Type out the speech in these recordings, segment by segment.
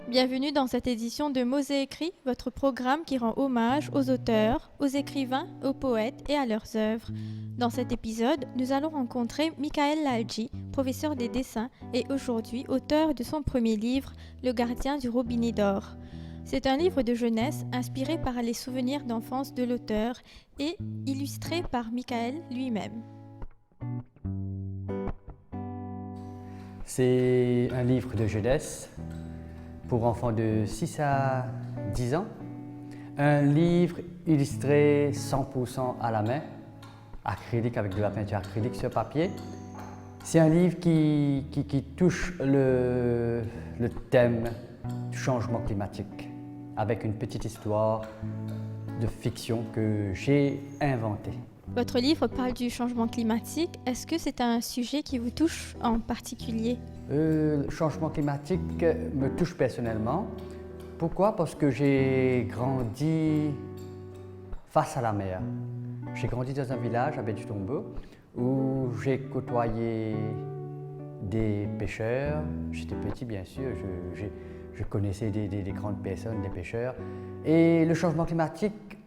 Bienvenue dans cette édition de Mots et Écrits, votre programme qui rend hommage aux auteurs, aux écrivains, aux poètes et à leurs œuvres. Dans cet épisode, nous allons rencontrer Michael Lalji, professeur des dessins et aujourd'hui auteur de son premier livre, Le gardien du robinet d'or. C'est un livre de jeunesse inspiré par les souvenirs d'enfance de l'auteur et illustré par Michael lui-même. C'est un livre de jeunesse pour enfants de 6 à 10 ans. Un livre illustré 100% à la main, acrylique avec de la peinture acrylique sur papier. C'est un livre qui touche le thème du changement climatique avec une petite histoire de fiction que j'ai inventée. Votre livre parle du changement climatique. Est-ce que c'est un sujet qui vous touche en particulier? Le changement climatique me touche personnellement. Pourquoi? Parce que j'ai grandi face à la mer. J'ai grandi dans un village à Baie-du-Tombeau où j'ai côtoyé des pêcheurs. J'étais petit bien sûr, je connaissais des grandes personnes, des pêcheurs. Et le changement climatique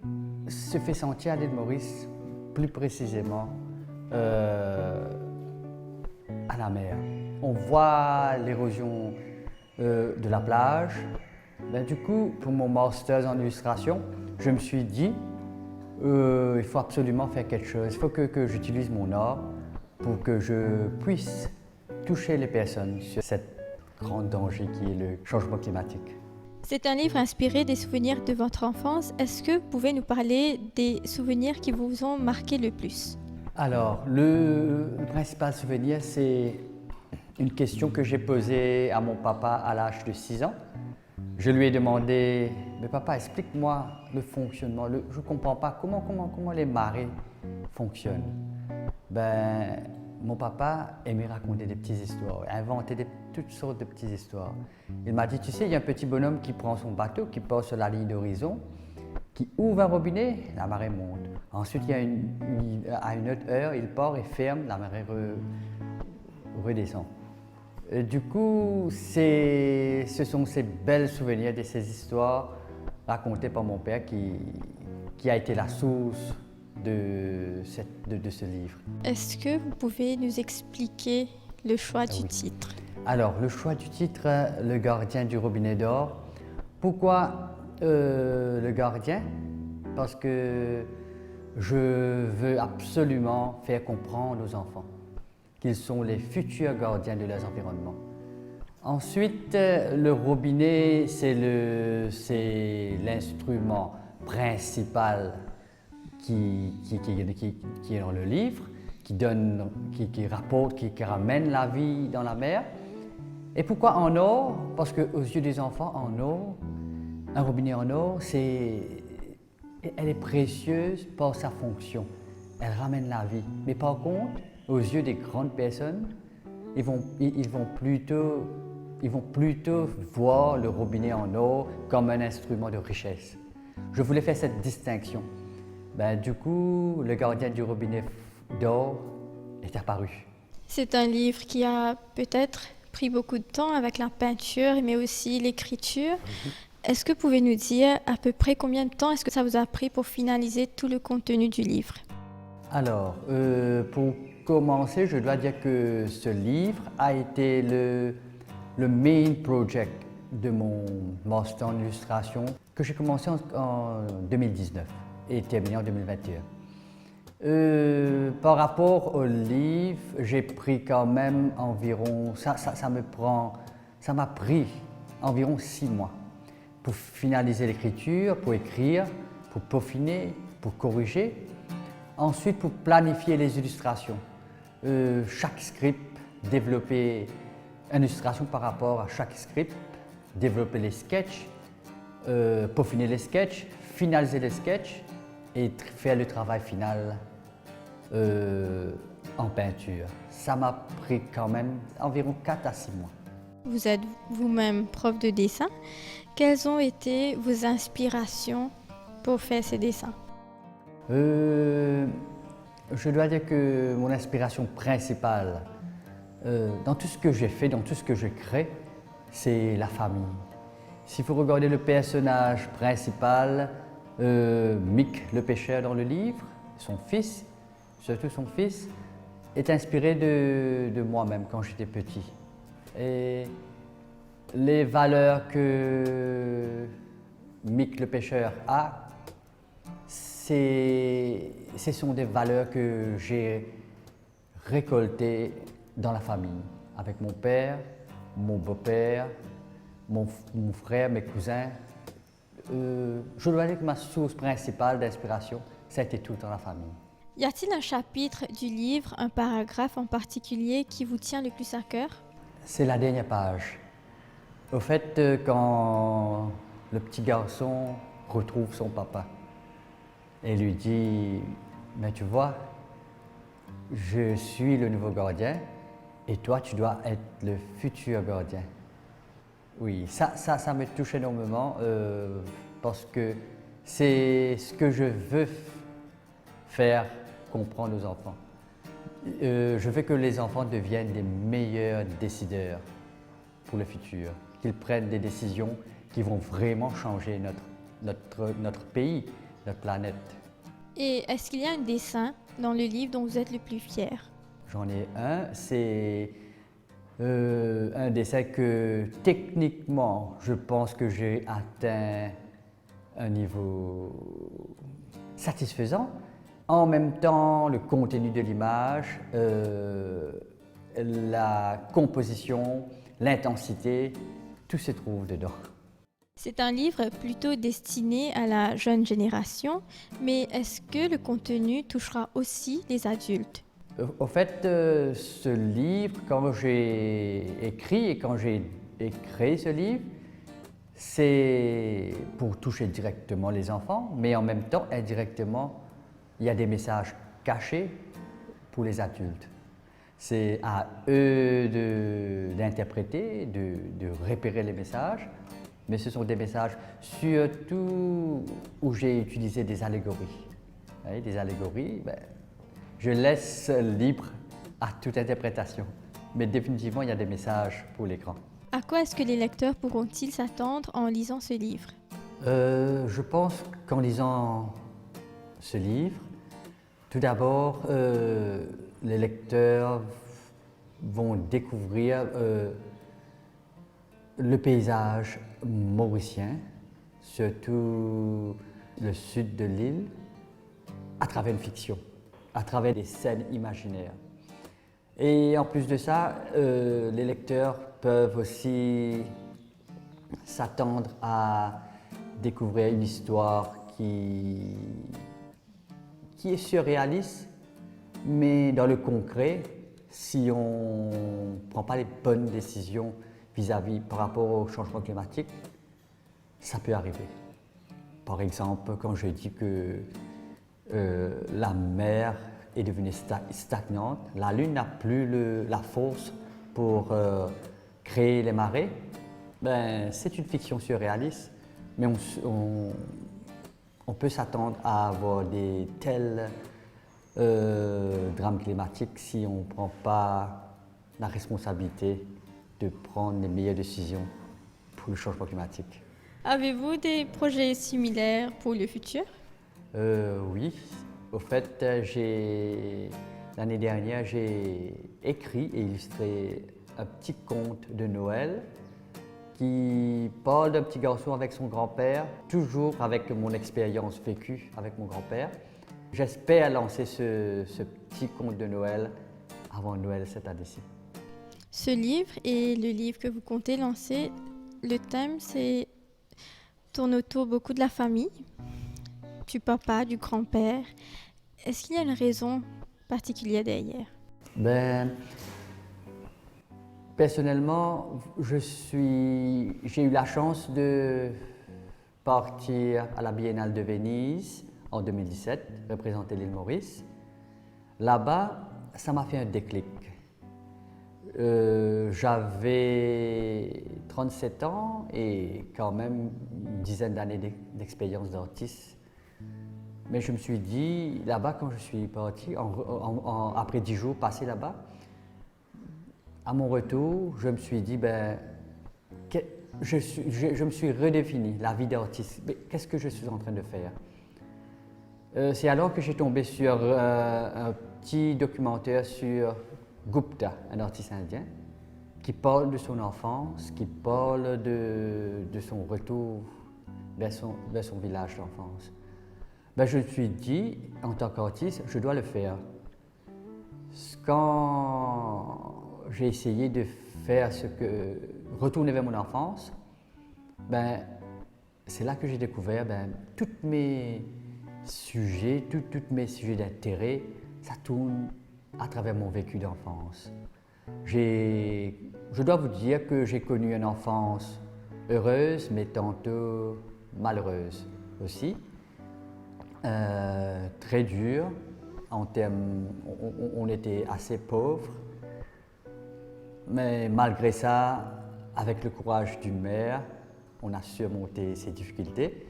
se fait sentir à l'île Maurice, plus précisément à la mer. On voit l'érosion de la plage. Du coup, pour mon master en illustration, je me suis dit il faut absolument faire quelque chose. Il faut que j'utilise mon art pour que je puisse toucher les personnes sur cet grand danger qui est le changement climatique. C'est un livre inspiré des souvenirs de votre enfance. Est-ce que vous pouvez nous parler des souvenirs qui vous ont marqué le plus? Alors, le principal souvenir, c'est une question que j'ai posée à mon papa à l'âge de 6 ans. Je lui ai demandé, mais papa, explique-moi le fonctionnement, je ne comprends pas comment les marées fonctionnent. Mon papa aimait raconter des petites histoires, inventer toutes sortes de petites histoires. Il m'a dit, tu sais, il y a un petit bonhomme qui prend son bateau, qui passe sur la ligne d'horizon, qui ouvre un robinet, la marée monte. Ensuite, à une autre heure, il part et ferme, la marée redescend. Du coup, ce sont ces belles souvenirs de ces histoires racontées par mon père qui a été la source de ce livre. Est-ce que vous pouvez nous expliquer le choix du titre? Alors, le choix du titre, Le gardien du robinet d'or. Pourquoi le gardien? Parce que je veux absolument faire comprendre aux enfants qu'ils sont les futurs gardiens de leurs environnements. Ensuite, le robinet, c'est l'instrument principal qui est dans le livre, qui rapporte, qui ramène la vie dans la mer. Et pourquoi en or? Parce qu'aux yeux des enfants, en or, un robinet en or, elle est précieuse par sa fonction. Elle ramène la vie. Mais par contre, aux yeux des grandes personnes, ils vont plutôt voir le robinet en or comme un instrument de richesse. Je voulais faire cette distinction. Du coup, le gardien du robinet d'or est apparu. C'est un livre qui a peut-être pris beaucoup de temps avec la peinture, mais aussi l'écriture. Est-ce que vous pouvez nous dire à peu près combien de temps est-ce que ça vous a pris pour finaliser tout le contenu du livre? Alors, pour commencer, je dois dire que ce livre a été le main project de mon master en illustration que j'ai commencé en 2019 et terminé en 2021. Par rapport au livre, j'ai pris quand même environ, ça m'a pris environ 6 mois pour finaliser l'écriture, pour écrire, pour peaufiner, pour corriger. Ensuite, pour planifier les illustrations. Chaque script, développer une illustration par rapport à chaque script, développer les sketchs, peaufiner les sketchs, finaliser les sketchs et faire le travail final en peinture. Ça m'a pris quand même environ 4 à 6 mois. Vous êtes vous-même prof de dessin. Quelles ont été vos inspirations pour faire ces dessins? Je dois dire que mon inspiration principale dans tout ce que j'ai fait, dans tout ce que je crée, c'est la famille. S'il faut regarder le personnage principal, Mick le pêcheur dans le livre, son fils, surtout son fils, est inspiré de moi-même quand j'étais petit. Et les valeurs que Mick le pêcheur a, ce sont des valeurs que j'ai récoltées dans la famille, avec mon père, mon beau-père, mon frère, mes cousins. Je dois dire que ma source principale d'inspiration, ça a été tout dans la famille. Y a-t-il un chapitre du livre, un paragraphe en particulier qui vous tient le plus à cœur? C'est la dernière page. Au fait, quand le petit garçon retrouve son papa et lui dit « Mais tu vois, je suis le nouveau gardien et toi, tu dois être le futur gardien. » Oui, ça me touche énormément parce que c'est ce que je veux faire comprendre aux enfants. Je veux que les enfants deviennent des meilleurs décideurs pour le futur, qu'ils prennent des décisions qui vont vraiment changer notre pays, notre planète. Et est-ce qu'il y a un dessin dans le livre dont vous êtes le plus fier? J'en ai un, c'est un dessin que techniquement, je pense que j'ai atteint un niveau satisfaisant. En même temps, le contenu de l'image, la composition, l'intensité, tout se trouve dedans. C'est un livre plutôt destiné à la jeune génération, mais est-ce que le contenu touchera aussi les adultes? Au fait, ce livre, quand j'ai écrit et quand j'ai créé ce livre, c'est pour toucher directement les enfants, mais en même temps, indirectement, il y a des messages cachés pour les adultes. C'est à eux d'interpréter, de repérer les messages, mais ce sont des messages surtout où j'ai utilisé des allégories. Vous voyez, des allégories, je laisse libre à toute interprétation, mais définitivement, il y a des messages pour l'écran. À quoi est-ce que les lecteurs pourront-ils s'attendre en lisant ce livre? Je pense qu'en lisant ce livre, tout d'abord, les lecteurs vont découvrir le paysage mauricien, surtout le sud de l'île, à travers une fiction, à travers des scènes imaginaires. Et en plus de ça, les lecteurs peuvent aussi s'attendre à découvrir une histoire qui est surréaliste, mais dans le concret, si on ne prend pas les bonnes décisions par rapport au changement climatique, ça peut arriver. Par exemple, quand je dis que la mer est devenue stagnante, la Lune n'a plus la force pour créer les marées, c'est une fiction surréaliste, mais on peut s'attendre à avoir des tels drames climatiques si on ne prend pas la responsabilité de prendre les meilleures décisions pour le changement climatique. Avez-vous des projets similaires pour le futur? Oui, au fait, l'année dernière, j'ai écrit et illustré un petit conte de Noël qui parle d'un petit garçon avec son grand-père, toujours avec mon expérience vécue avec mon grand-père. J'espère lancer ce petit conte de Noël avant Noël cette année-ci. Ce livre et le livre que vous comptez lancer, le thème tourne autour beaucoup de la famille, du papa, du grand-père. Est-ce qu'il y a une raison particulière derrière? Personnellement, j'ai eu la chance de partir à la Biennale de Venise en 2017, représenter l'île Maurice. Là-bas, ça m'a fait un déclic. J'avais 37 ans et quand même une dizaine d'années d'expérience d'artiste. Mais je me suis dit, là-bas, quand je suis parti, après 10 jours passés là-bas, à mon retour, je me suis dit, je me suis redéfini la vie d'artiste. Mais qu'est-ce que je suis en train de faire? C'est alors que j'ai tombé sur un petit documentaire sur Gupta, un artiste indien, qui parle de son enfance, qui parle de son retour vers son village d'enfance. Ben, je me suis dit, en tant qu'artiste, je dois le faire. Quand j'ai essayé de faire retourner vers mon enfance, ben, c'est là que j'ai découvert tous mes sujets, tous mes sujets d'intérêt, ça tourne à travers mon vécu d'enfance. Je dois vous dire que j'ai connu une enfance heureuse, mais tantôt malheureuse aussi. Très dure, on était assez pauvres, mais malgré ça, avec le courage d'une mère, on a surmonté ces difficultés.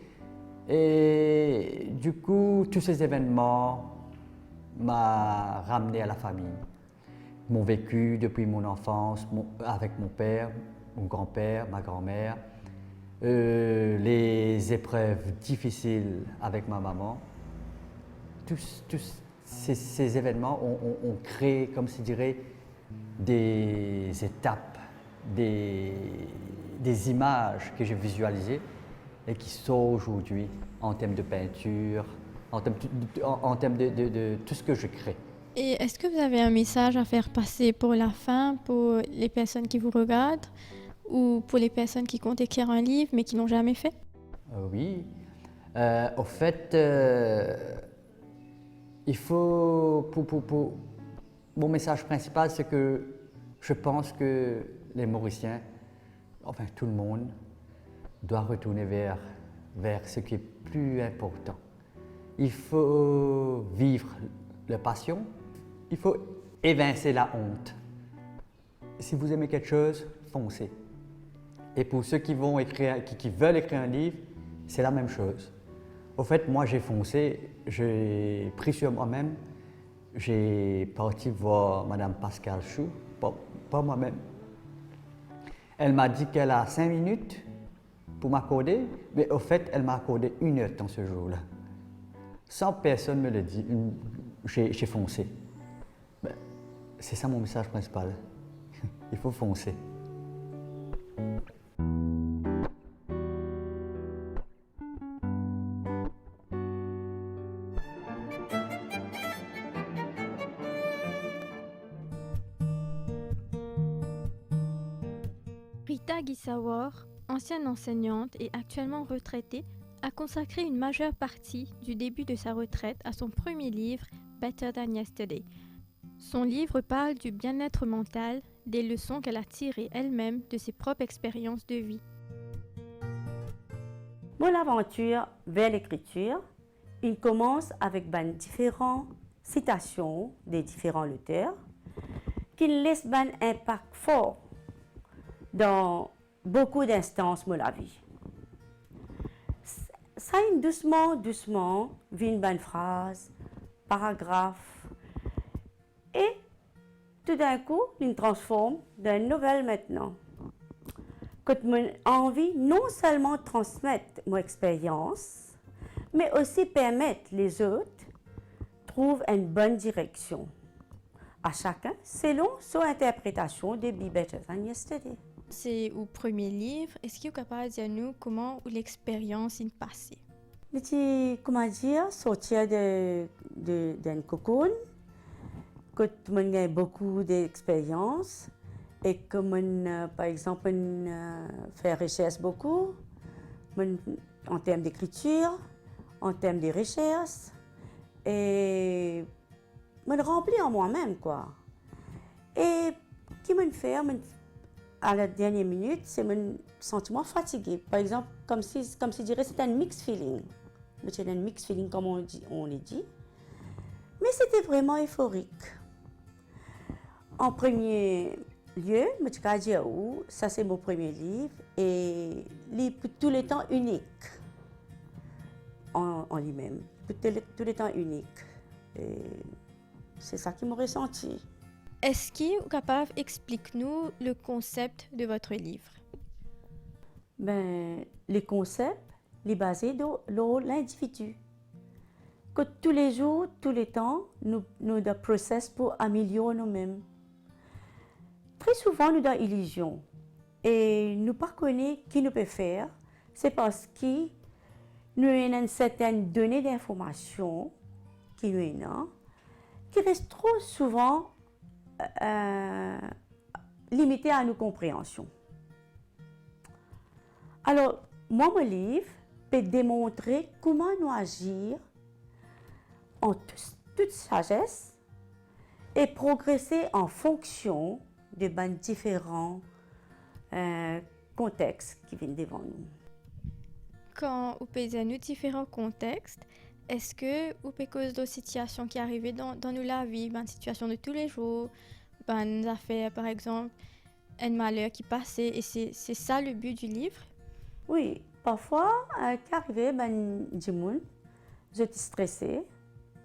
Et du coup, tous ces événements m'ont ramené à la famille. Mon vécu depuis mon enfance avec mon père, mon grand-père, ma grand-mère, les épreuves difficiles avec ma maman, tous ces événements ont créé, comme je dirais, des étapes, des images que j'ai visualisées et qui sont aujourd'hui en termes de peinture, en termes de tout ce que je crée. Et est-ce que vous avez un message à faire passer pour la fin, pour les personnes qui vous regardent ou pour les personnes qui comptent écrire un livre mais qui n'ont jamais fait? Oui. Au fait, il faut, mon message principal, c'est que je pense que les Mauriciens, enfin tout le monde, doit retourner vers ce qui est plus important. Il faut vivre la passion, il faut évincer la honte. Si vous aimez quelque chose, foncez. Et pour ceux qui veulent écrire un livre, c'est la même chose. Au fait, moi j'ai foncé, j'ai pris sur moi-même, j'ai parti voir Madame Pascal Chou, pas moi-même. Elle m'a dit qu'elle a 5 minutes pour m'accorder, mais au fait, elle m'a accordé 1 heure dans ce jour-là. Sans personne me le dit, j'ai foncé. Ben, c'est ça mon message principal. Il faut foncer. Rita Gisawar, ancienne enseignante et actuellement retraitée, a consacré une majeure partie du début de sa retraite à son premier livre, Better Than Yesterday. Son livre parle du bien-être mental, des leçons qu'elle a tirées elle-même de ses propres expériences de vie. Mon aventure vers l'écriture, il commence avec différentes citations des différents auteurs qui laissent un impact fort dans beaucoup d'instances de la vie. Ça doucement, vient une bonne phrase, paragraphe, et tout d'un coup, il transforme dans une nouvelle maintenant. Que j'ai envie non seulement de transmettre mon expérience, mais aussi permettre les autres trouvent une bonne direction. À chacun, selon son interprétation de Be Better Than Yesterday. C'est au premier livre. Est-ce que vous êtes capable de dire nous comment l'expérience est passée? Comment dire, sortir d'un cocoon, que j'ai a beaucoup d'expérience et que par exemple, fait recherche beaucoup en termes d'écriture, en termes de recherche et me remplir en moi-même quoi. Et qui me fait à la dernière minute, c'est mon sentiment fatigué. Par exemple, comme si je dirais, c'est un mixed feeling. C'est un mixed feeling comme on le dit. Mais c'était vraiment euphorique. En premier lieu, je dire ça c'est mon premier livre et pour tous les temps unique en lui-même, pour tous les temps unique. Et c'est ça qui m'a ressenti. Est-ce que vous êtes capable d'expliquer-nous le concept de votre livre? ben, les concepts, les basés sur l'individu. Que tous les jours, tous les temps, nous avons un process pour améliorer nous-mêmes. Très souvent, nous avons illusion et nous ne connaissons pas qui nous peut faire. C'est parce que nous avons une certaine donnée d'information qui nous avons, qui reste trop souvent limitée à nos compréhensions. Alors, mon livre peut démontrer comment nous agir en toute sagesse et progresser en fonction de différents contextes qui viennent devant nous. Quand vous pouvez dire nous différents contextes, est-ce que vous pouvez cause de situations qui arrivent dans nous la vie, une situation de tous les jours, une affaire par exemple, un malheur qui passait, et c'est ça le but du livre? Oui, parfois, qu'arrive, du monde, je suis stressée.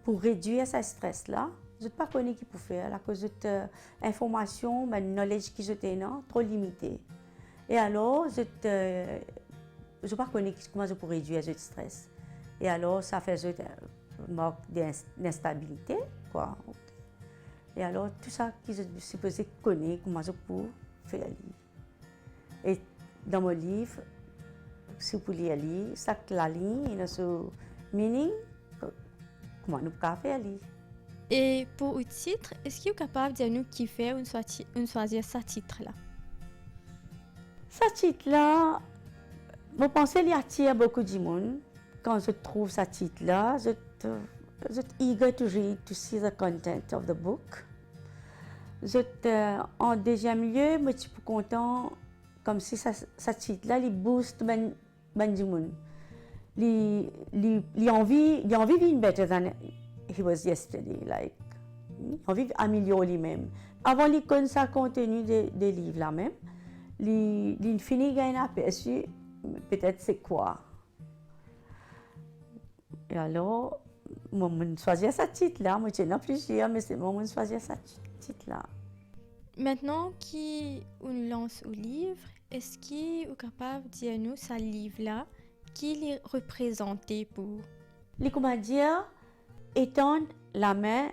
Pour réduire ce stress-là, je ne sais pas connaître qui peut faire, à cause de l'information, le knowledge que j'ai trop limité. Et alors, je ne sais pas connaître comment je peux réduire ce stress. Et alors, ça fait une marque d'instabilité, quoi. Et alors, tout ça que je suis supposée connaître, comment je peux faire. Et dans mon livre, si vous pouvez lire, chaque ligne, il y a ce meaning, comment nous pouvons faire. Et pour le titre, est-ce que vous êtes capable de dire nous qui fait ou choisir ce titre-là? Ce titre-là, je pense qu'il attire beaucoup de monde. Quand je trouve ce titre-là, je suis eager to read, to see the content of the book. En deuxième lieu, je suis content, comme si ce titre-là, il booste du monde. Il a envie de vivre better than he was yesterday. Like, il a envie d'améliorer lui-même. Avant de connaître le contenu des livres là même, il finit par un aperçu, peut-être c'est quoi. Et alors, moi, je choisis ce titre-là. Moi, je n'ai plusieurs, mais c'est moi qui choisis ce titre-là. Maintenant qu'on lance au livre, est-ce que vous êtes capable de dire nous ce livre-là, qui est représenté pour? Les comédiens étendent la main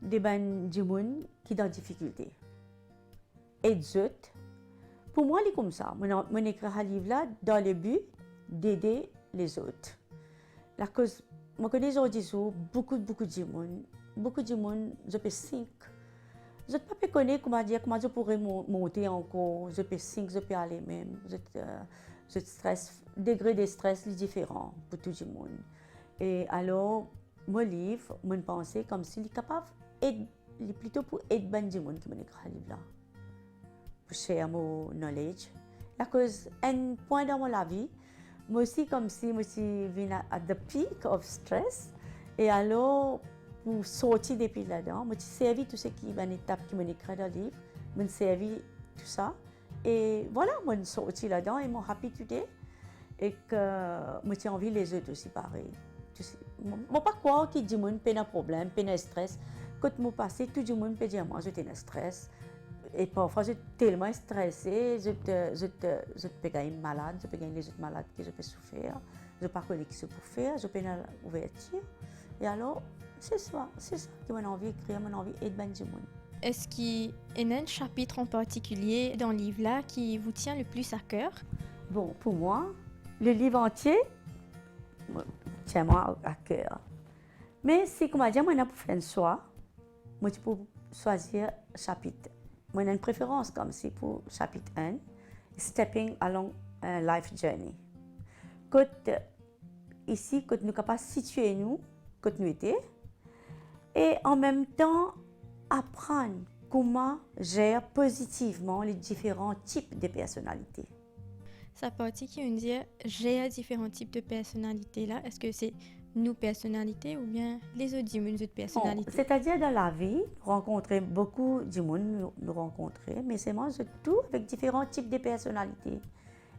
des du monde qui sont en difficulté. Et d'autres, pour moi, c'est comme ça. Je écris ce livre-là dans le but d'aider les autres. La cause, je connais aujourd'hui beaucoup de monde. Beaucoup de monde, je peux 5. Je ne peux pas connaître comment je pourrais monter encore. Je peux 5, je peux aller même. Je stress, degré de stress est différent pour tout le monde. Et alors, mon livre, mon pensée, comme s'il est capable d'aider, plutôt pour aider les gens qui m'ont écrit ce livre-là. Pour share mon knowledge. La cause, un point dans mon vie, moi aussi, comme si je suis venue à the peak of stress. Et alors, pour sortir depuis là-dedans, je me suis servi tout ce qui est une étape qui m'a écrit dans le livre. Je me suis servi tout ça. Et voilà, je suis sorti là-dedans et je suis happy today. Et que je suis envie les autres aussi pareil. Je ne peux pas croire que tout le monde a un problème, a un stress. Quand je passe, tout le monde peut dire moi, j'ai un stress. Et parfois, je suis tellement stressée, je peux gagner malade, je peux gagner les autres malades que je peux souffrir. Je ne sais pas ce que je peux faire, je peux une ouverture. Et alors, c'est ça que j'ai envie d'écrire, j'ai envie d'aider les gens. Est-ce qu'il y a un chapitre en particulier dans le livre-là qui vous tient le plus à cœur? Bon, pour moi, le livre entier tient moi à cœur. Mais si, comme je dis, je peux faire un choix, je peux choisir un chapitre. Moi, j'ai une préférence comme si pour chapitre 1, Stepping Along a Life Journey. Quand ici, quand nous sommes capables de situer nous, quand nous étions, et en même temps, apprendre comment gérer positivement les différents types de personnalités. Sa partie qui veut dire gérer différents types de personnalités là, est-ce que c'est nos personnalités ou bien les autres personnalités? Bon, c'est-à-dire dans la vie, rencontrer beaucoup de monde, nous rencontrer, mais c'est moi tout avec différents types de personnalités.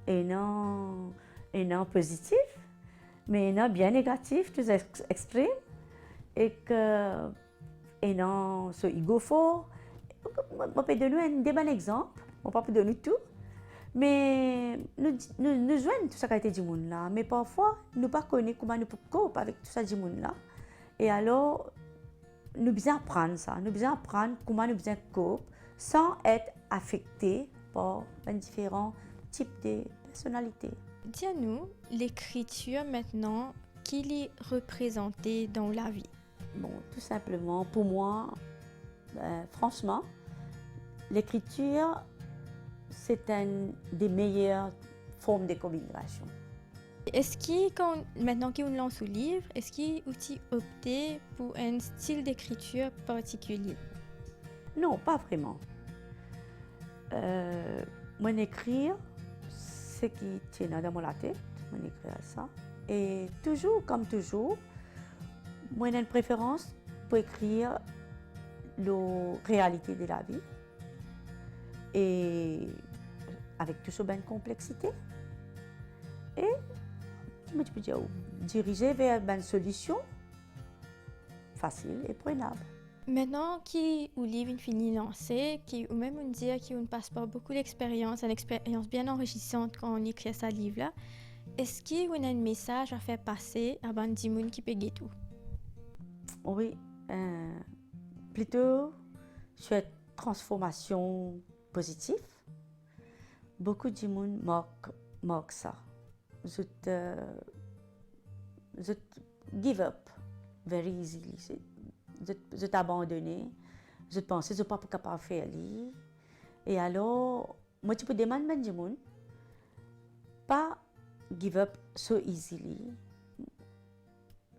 Et non positif, mais non bien négatif, tous extrêmes, et non so ego fort. On peut donner des bons exemples, on peut pas donner tout, Mais nous joignons tout ça qui a été dit là, mais parfois, nous ne connaissons pas comment nous pouvons coper avec tout ça dit là. Et alors, nous devons apprendre ça, nous devons apprendre comment nous devons coper sans être affectés par différents types de personnalités. Dis-nous, l'écriture maintenant, qui est représentée dans la vie? Bon, tout simplement, pour moi, franchement, l'écriture, c'est une des meilleures formes de communication. Est-ce que, maintenant qu'on lance au livre, est-ce qu'il aussi opté pour un style d'écriture particulier? Non, pas vraiment. Mon écrire, ce qui tient dans la tête, mon écrire ça. Et toujours, comme toujours, moi j'ai une préférence pour écrire la réalité de la vie. Et avec toujours une complexité. Et je peux dire, diriger vers une solution facile et prenable. Maintenant que le livre est fini lancé, ou même on dit qu'on passe par beaucoup d'expérience, une expérience bien enrichissante quand on écrit ce livre-là, est-ce qu'on a un message à faire passer à des gens qui payent tout? Oui, plutôt sur transformation positive. Beaucoup de gens manquent ça. Je give up very easily. Je t'abandonne. Je pensais que je ne suis pas capable de faire ça. Et alors, moi, je peux demander à gens pas give up so easily.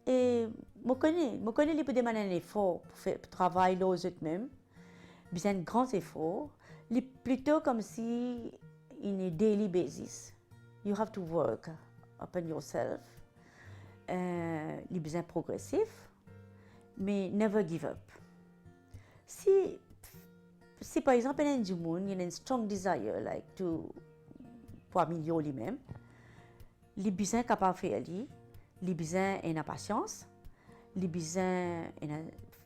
Et je connais les demander un effort pour faire travailler l'autre même. Besoin de grands efforts. Plutôt comme si in a daily basis. You have to work upon yourself. Les besoins progressifs, mais never give up. Si par exemple, il y a un strong desire like pour améliorer lui-même, les besoins capables de faire lui, les besoins et la patience, les besoins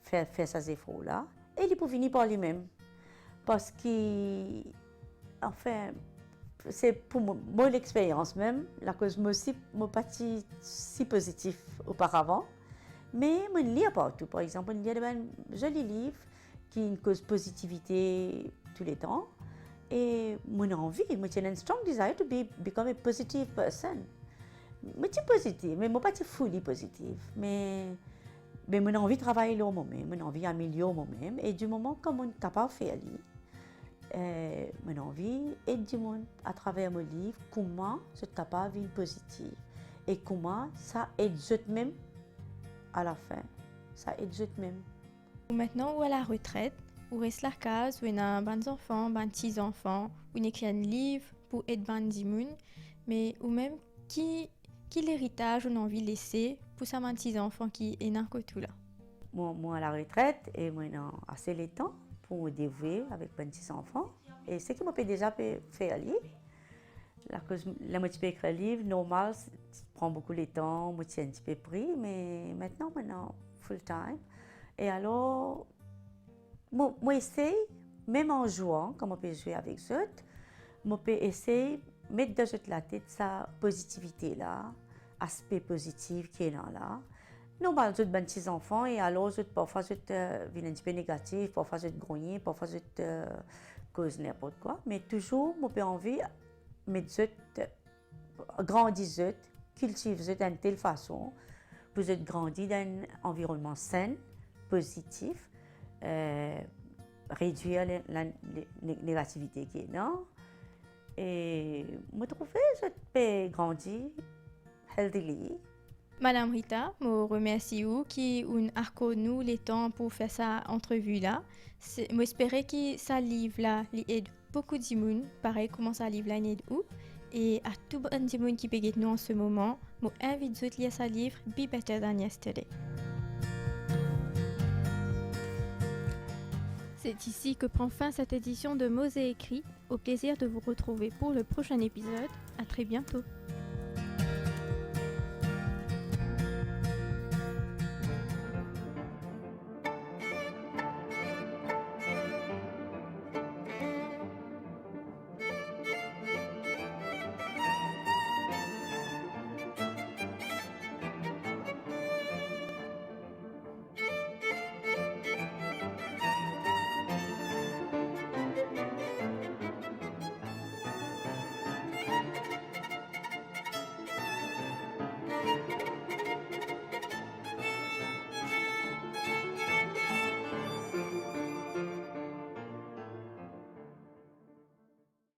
faire ces efforts-là, et il peut venir par lui-même. Parce que, enfin, c'est pour moi l'expérience même, la cause moi aussi, moi pas si positif auparavant, mais je lis partout. Par exemple, il y a un joli livre qui est une cause positivité tous les temps, et mon envie, moi j'ai un strong desire to become a positive person. Je suis positive, mais je ne suis pas fully positive. Mais j'ai envie de travailler sur moi-même, j'ai envie d'améliorer moi-même, et du moment que je suis capable de faire ça, j'ai envie d'aider du monde à travers mon livre comment je suis capable de vivre positive et comment ça aide eux-mêmes à la fin. Ça aide eux-mêmes. Maintenant, ou à la retraite, ou reste la case, où on a des enfants, des petits-enfants, où on écrit un livre pour aider des gens, mais ou même qui l'héritage on a envie de laisser pour ces petits-enfants qui est dans tout là. Moi à la retraite, et moi j'ai assez le temps pour me dévouer avec mes petits-enfants. Et ce qui m'a déjà fait un livre, la moitié peux écrire un livre, normal, ça prend beaucoup de temps, moi j'ai un petit peu pris, mais maintenant, full time. Et alors, moi essaye, même en jouant, comme on peut jouer avec eux, moi peux essayer de mettre dans la tête sa positivité là, aspect positif qui est là. Normal, je suis petits enfants et alors parfois je viens un petit peu négatif, parfois je grogner, parfois je cause n'importe quoi, mais toujours moi j'ai envie de mettre grandir, cultiver d'une telle façon pour grandir dans un environnement sain, positif, réduire la négativité qui est là. Et je trouve que je peux grandir healthily. Madame Rita, je vous remercie qui a nous les temps pour faire cette entrevue-là. J'espère que ce livre-là aide beaucoup de gens, pareil comment ce livre-là aide où. Et à tout le monde qui peut nous en ce moment, je vous invite à lire ce livre « Be Better Than Yesterday ». C'est ici que prend fin cette édition de Mots et Écrits. Au plaisir de vous retrouver pour le prochain épisode. À très bientôt.